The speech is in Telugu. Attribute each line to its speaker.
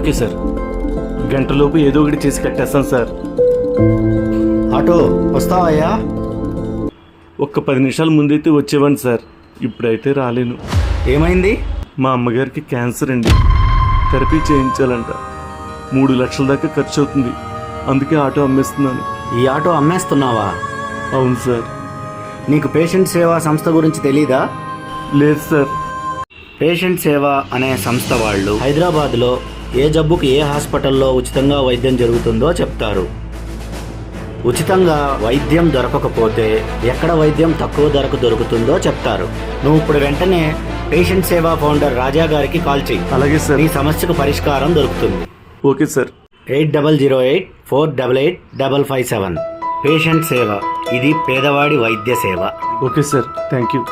Speaker 1: ఓకే సార్, గంటలోపు ఏదో ఒకటి చేసి కట్టేస్తాను సార్.
Speaker 2: ఆటో వస్తావయ్యా?
Speaker 1: ఒక్క 10 నిమిషాల ముందైతే వచ్చేవాడిని సార్, ఇప్పుడైతే రాలేను.
Speaker 2: ఏమైంది?
Speaker 1: మా అమ్మగారికి క్యాన్సర్ అండి, థెరపీ చేయించాలంట. 3 లక్షల దాకా ఖర్చు అవుతుంది, అందుకే ఆటో అమ్మేస్తున్నాను.
Speaker 2: ఈ ఆటో అమ్మేస్తున్నావా?
Speaker 1: అవును సార్.
Speaker 2: నీకు పేషెంట్ సేవా సంస్థ గురించి తెలీదా?
Speaker 1: లేదు సార్.
Speaker 2: పేషెంట్ సేవ అనే సంస్థ వాళ్ళు హైదరాబాద్లో ఏ జబ్బుకి ఏ హాస్పిటల్లో ఉచితంగా వైద్యం జరుగుతుందో చెప్తారు. ఉచితంగా వైద్యం దొరకకపోతే ఎక్కడ వైద్యం తక్కువ ధరకు దొరుకుతుందో చెప్తారు. నువ్వు ఇప్పుడు వెంటనే పేషెంట్ సేవా ఫౌండర్ రాజా గారికి కాల్ చెయ్యి.
Speaker 1: అలాగే సార్.
Speaker 2: నీ సమస్యకు పరిష్కారం దొరుకుతుంది.
Speaker 1: Okay sir.
Speaker 2: 8008485557. పేషెంట్ సేవ, ఇది పేదవాడి వైద్య సేవ.
Speaker 1: Okay sir, thank you.